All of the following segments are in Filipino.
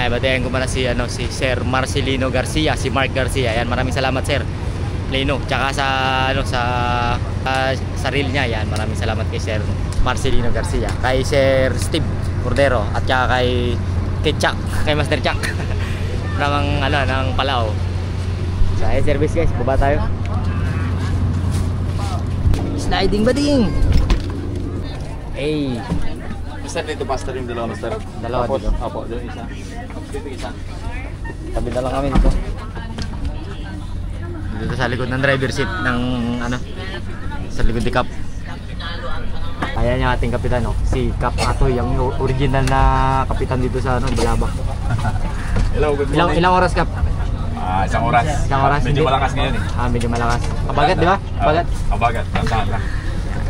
Ay, batayan ko pala si Sir Marcelino Garcia, si Mark Garcia. Ayan, maraming salamat Sir Leno. Tsaka sa reel niya, yan. Maraming salamat kay Sir Marcelino Garcia, kay Sir Steve Cordero, at tsaka kay Chuck, kay Master Chuck ng Palao. So, ay service guys, baba tayo. Sliding bading. Hey. Master, dito pastor yung dalawa, Master. Dalawa dito. Opo, doon isa. Dito isa. Tabi na lang kami dito. Dito sa likod ng driver seat ng sa likod ni Cap. Ayan yung ating kapitan, no? Si Cap Atoy, yung original na kapitan dito sa Balabak. Hello, good morning. Ilang oras, Cap? Isang oras. Isang oras. Medyo malakas ngayon eh. Medyo malakas. Kabagat, di ba? Kabagat. Kabagat. Saan ka?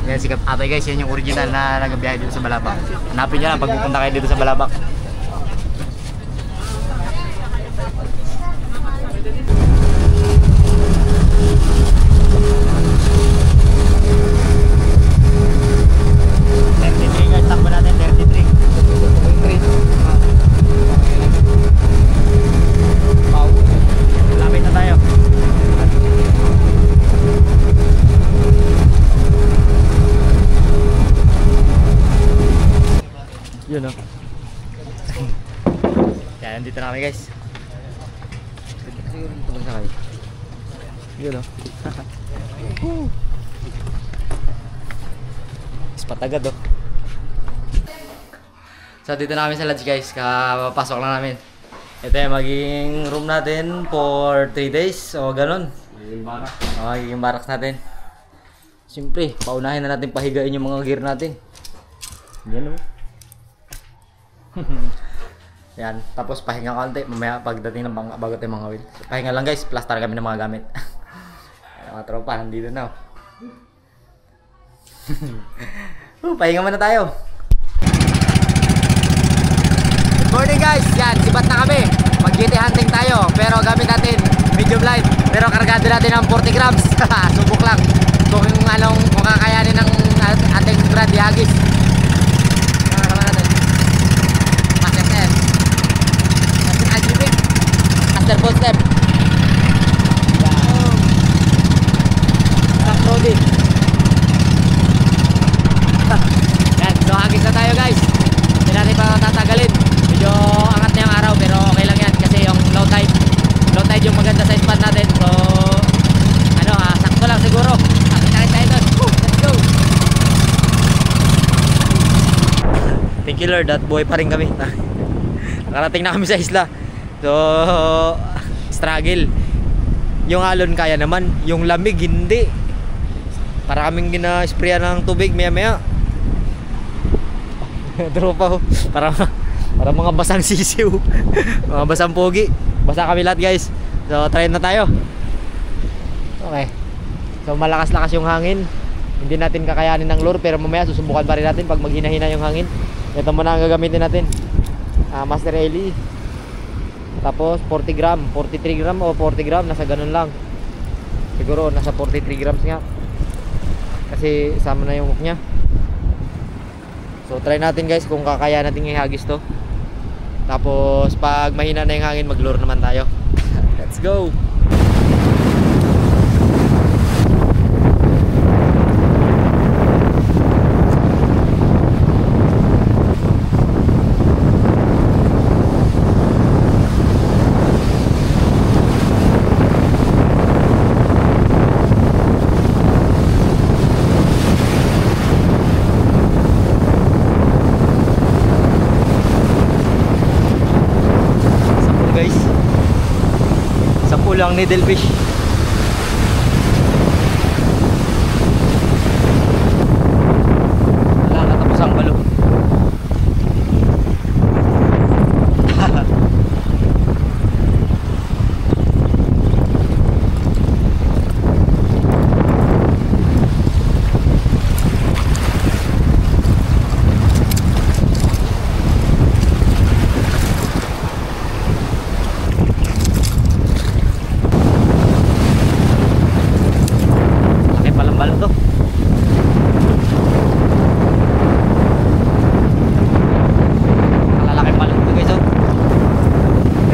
Yan si Cap Atoy guys, yan yung original na nagbiyahe dito sa Balabak. Hanapin nyo lang pag pupunta kayo dito sa Balabak. Takbo natin 33. Lapit na tayo. Yun o. Yan, nandito na kami guys. Siguro dito magsakay. Yun o. Ispat agad o. So dito na kami sa lodge guys, kapapasok lang namin. Ito yung magiging room natin for 3 days o ganun. Magiging barracks natin. Siyempre, paunahin na natin pahigain yung mga gear natin. Yan o. Yan, tapos pahinga konti mamaya pagdating ng bago tayo mga wheel. Pahinga lang guys, plaster kami ng mga gamit. Mga tropa, nandito na. Pahinga muna tayo. Good morning guys, yan, sibat na kami. Mag-GT hunting tayo, pero gamit natin medium light. Pero kargado natin ng 40 grams. Subok lang kung kakayanin ng ating Grand Hagis. Sama natin Master Step, Master Algebrik, Master Full Step, Master Rodi. Yan, so hagis na tayo guys. Hindi natin pa tatagalin. Medyo angat na yung araw pero okay lang yan kasi yung low tide yung maganda sa spot natin. So sakto lang siguro. Sakit tayo doon. Let's go. Thank you Lord at buhay pa rin kami. Nakarating na kami sa isla. So struggle. Yung alon kaya naman, yung lamig hindi. Para kaming gina-sprayan ng tubig maya. Tropa ho. Para mga basang sisiw. Mga basang pogi. Basa kami lahat guys. So try na tayo. Okay. So malakas-lakas yung hangin. Hindi natin kakayanin ng lure, pero mamaya susubukan pa rin natin pag maghina-hina yung hangin. Ito muna ang gagamitin natin. Master Eli. Tapos 40 gram, 43 gram o 40 gram, nasa ganun lang. Siguro nasa 43 grams nga. Kasi sama na yung hook nya. So try natin guys kung kakaya natin ihagis to. Tapos pag mahina na yung hangin, mag-lure naman tayo. Let's go. Lang needlefish. Wala, natapos ang balo.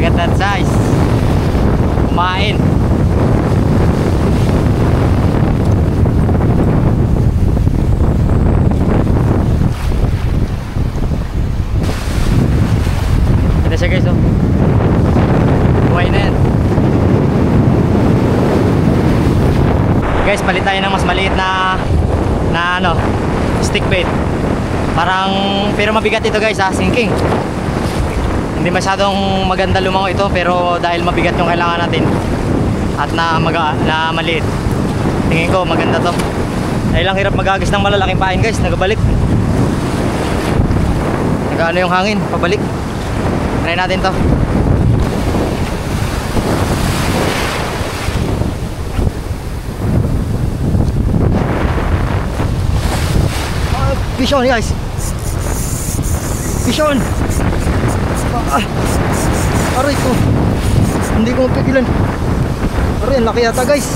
Look at that size. Kumain. Ito siya guys, oh. Buhay na yan. Guys, palit tayo ng mas maliit na ano, stick bait. Parang, pero mabigat ito guys ha, sinking. Hindi masyadong maganda lumango ito, pero dahil mabigat yung kailangan natin at na maliit, tingin ko maganda to. Dahil lang hirap magagis ng malalaking pain guys, nagabalik. Nagano yung hangin, pabalik. Try natin to. Fish on guys. Fish on. Aray ko. Hindi ko mapigilan. Aray, ang laki yata guys.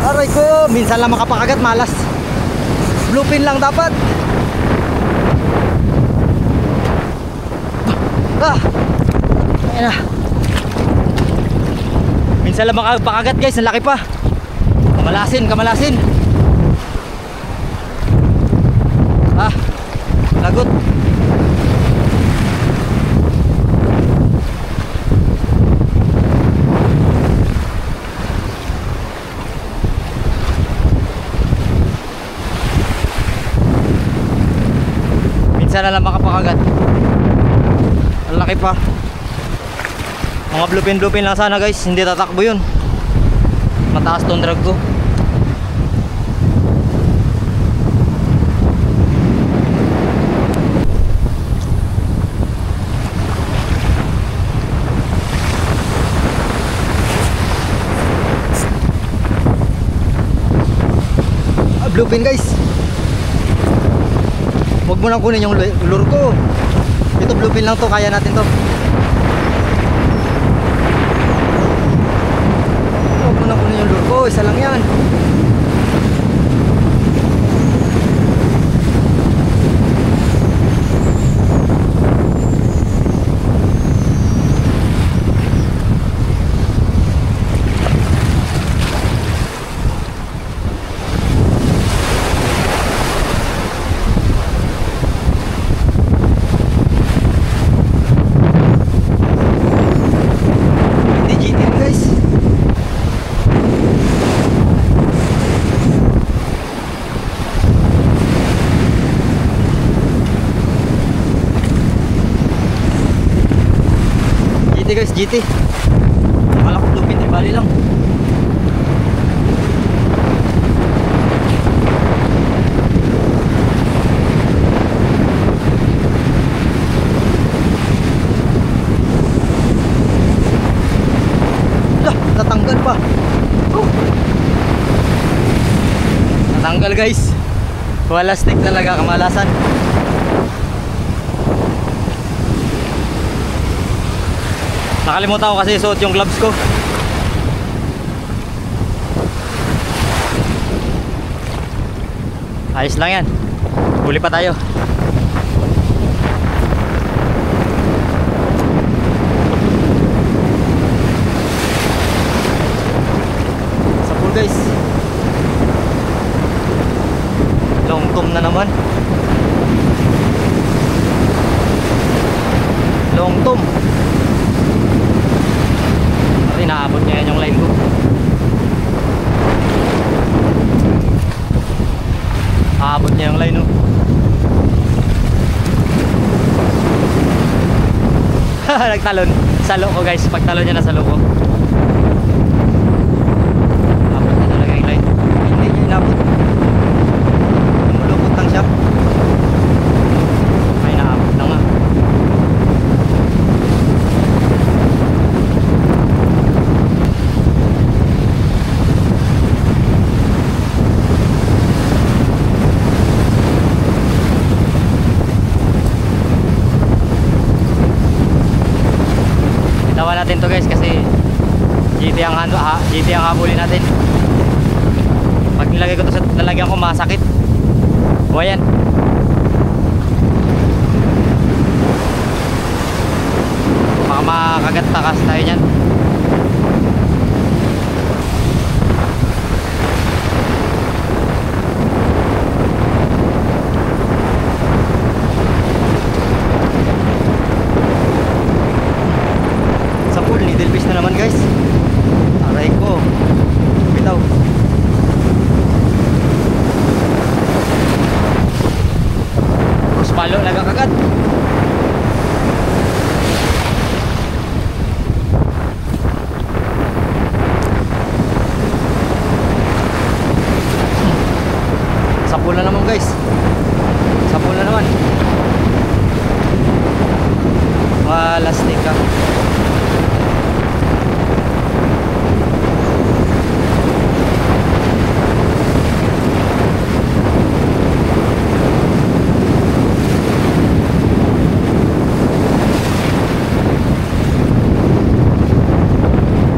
Aray ko. Minsan lang makapakagat, malas. Bluefin lang dapat. Ayan na. Minsan lang makapakagat guys, ang laki pa. Kamalasin. Lagot. Minsan na lang makapakagat. Ang laki pa. Mga bluefin lang sana guys, hindi tatakbo yun. Mataas tong drag ko. Bluefin guys. Huwag mo nang kunin yung lure ko. Ito bluefin lang to, kaya natin to. Huwag mo nang kunin yung lure ko, isa lang yan. GT guys, GT. Akala ko bluefin, di bali lang. Natanggal pa. Natanggal guys. Wala stick talaga, kamalasan. Nakalimutan ko kasi isuot yung gloves ko. Ayos lang yan. Huli pa tayo. Sa pool guys. Long tom na naman. Long tom. Inaabot niya yan yung line ko. Aabot niya yung line, no? Nagtalon. Salo ko guys. Pagtalon niya na salo ko. Aabot na talaga yung line. Hindi niya inabot. Lumulukot lang siya. Ay, naabot na nga. Natin to guys kasi GT ang habulin natin. Pag nilagay ko to sa lalagyan ko, masakit. Buhay yan. Sapul na naman guys. Sapul na naman. Lastik ka.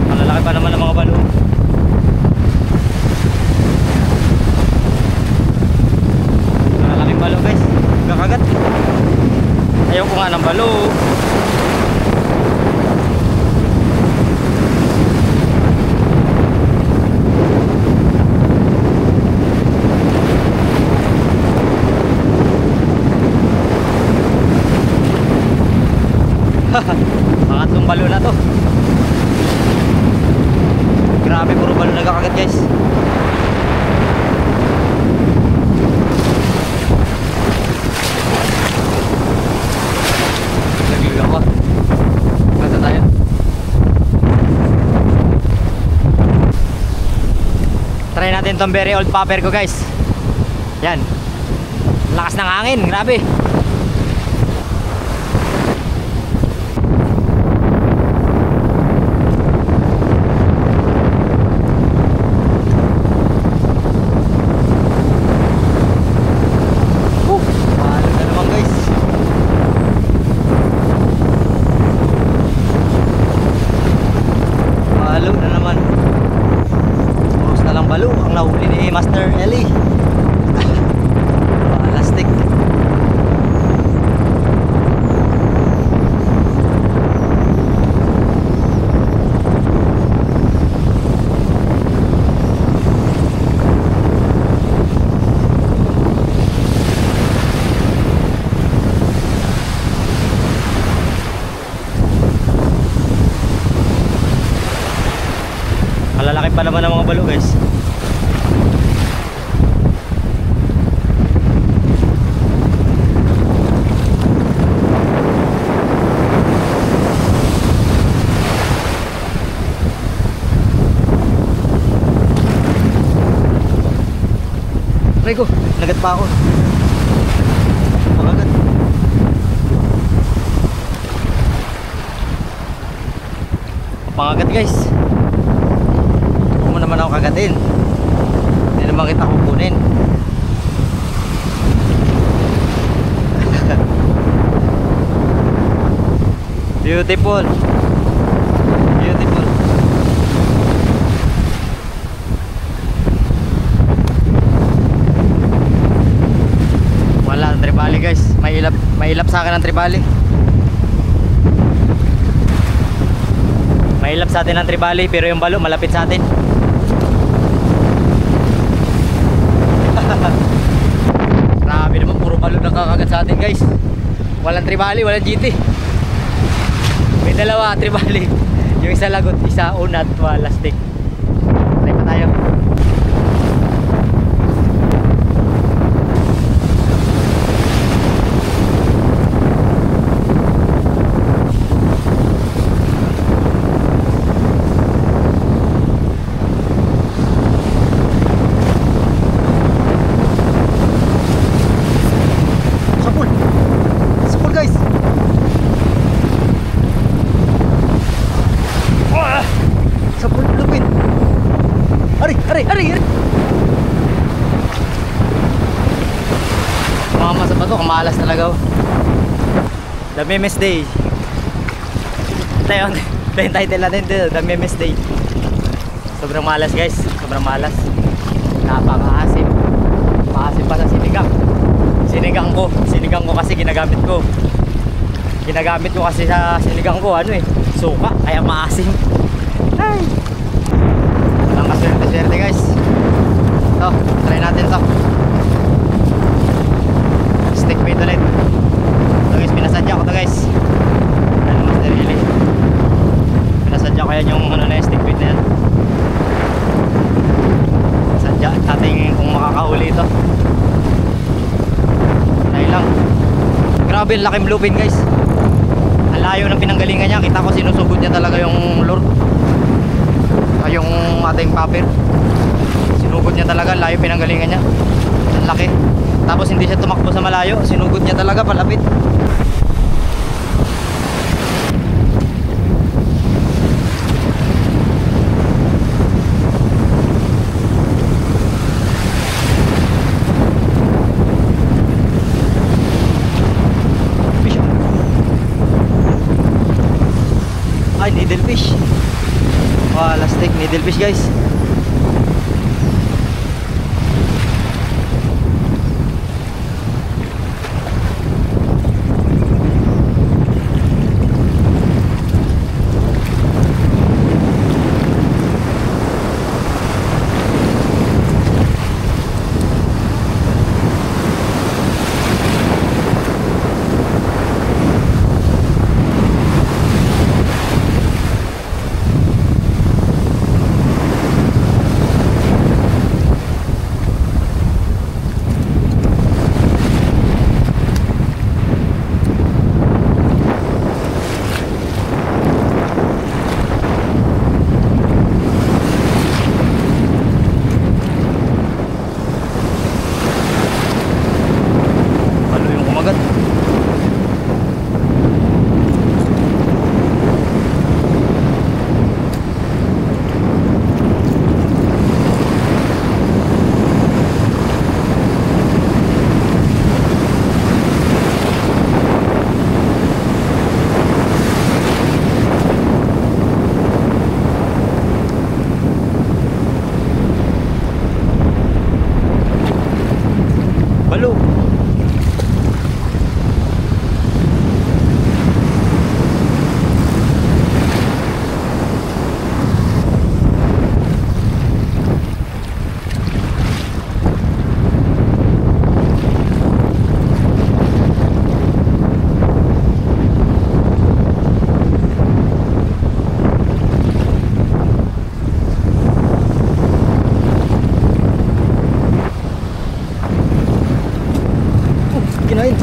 Malalaki pa naman ang mga balo. Malalaking balo guys. Kakagat. Ayaw ko nga ng balo. Pangatlong balo na to. Grabe, puro balo nagkakagat guys. Laglag ako. Basta tayo. Try natin tong very old popper ko guys. Yan. Lakas ng hangin, grabe. Master Ellie. Lastik. Malalaki pa naman ang mga balo guys. Try ko, nagat pa ako. Pakagat. Pangagat guys. Huwag mo naman ako kagatin. Hindi naman kita kukunin. Beautiful. Beautiful. Wala ang tribali guys. May ilap sa akin ang tribali. May ilap sa atin ang tribali, pero yung balo malapit sa atin. Grabe naman, puro balo nakakagat sa atin guys. Walang tribali, walang GT. May dalawa tribali. Yung isa lagot, isa unat, wala stick. Try pa tayo. Ari! Mama sa bato, kamalas talaga. The Memes Day. Ito yung title natin dito, The Memes Day. Sobrang malas guys, sobrang malas. Napakaasim. Maasim pa sa sinigang. Sinigang ko kasi ginagamit ko. Ginagamit ko kasi sa sinigang ko, suka, kaya maasim. Ay! Walang kaswerte guys. So, try natin to. Stick bait ulit. So guys, pinasadya ko to guys. Master Ellie. Pinasadya ko yan yung stick bait na yan. Sadya natin kung makakahuli ito. Try lang. Grabe laking bluefin guys. Ang layo ng pinanggalingan niya. Kita ko sinusugod niya talaga yung lure. Yung ating popper. Sinugod niya talaga, layo pinanggalingan niya. Ang laki. Tapos hindi siya tumakbo sa malayo. Sinugod niya talaga palapit. Ay, needlefish. Wah, lastik needlefish guys. Balo. Kinain.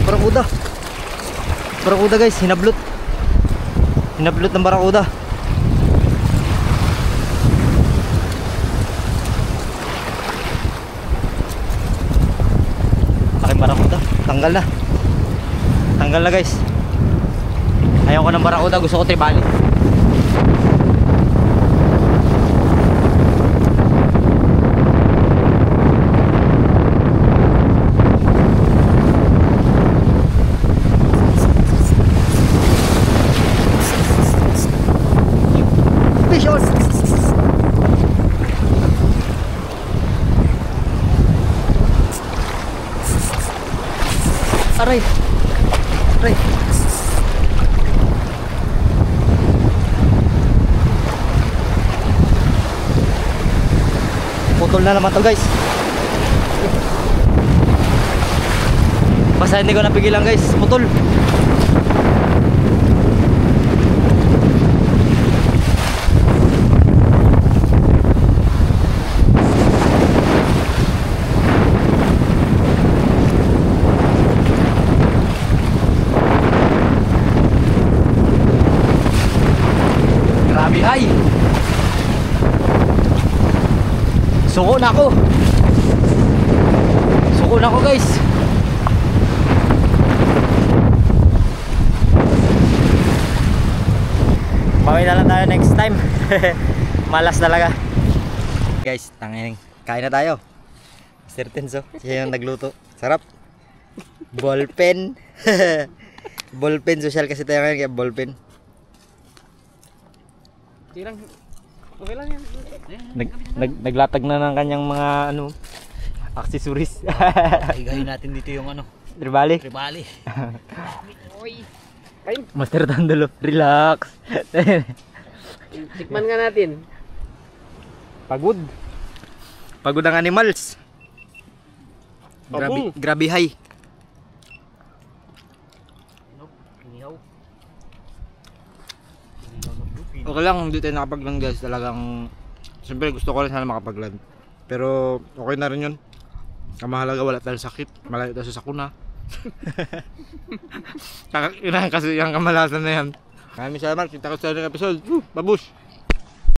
Barakuda. Barakuda guys, hinablot. Hinablot ng barakuda. Aking barakuda. Tanggal na. Tanggal na guys. Ayaw ko ng barakuda, gusto ko tribali. Aray. Aray. Putol na naman to guys. Basta hindi ko napigilan guys. Putol. Ay! Suko na ako. Suko na ako guys. Bawi na lang tayo next time. Malas talaga. Guys, tangin. Kain na tayo. Mr. Tenso, siya yung nagluto. Sarap. Ballpen. Ballpen, social kasi tayo ngayon kaya ballpen. Okay lang yan. Naglatag na ng kanyang mga ano accessories. Higahin natin dito yung ano, Tribali. tribali. Master Dandolo, relax. Tikman nga natin. Pagod. Pagod ang animals. Pagod. Grabe high. Okay lang, hindi tayo nakapag-land guys. Talagang, siyempre gusto ko rin sana makapag-land. Pero okay na rin yun. Ang mahalaga wala tayong sakit. Malayo tayo sa sakuna. Kakakinan kasi yung kamalasan na yan. Maraming salamat. Kita ko sa episode. Babush!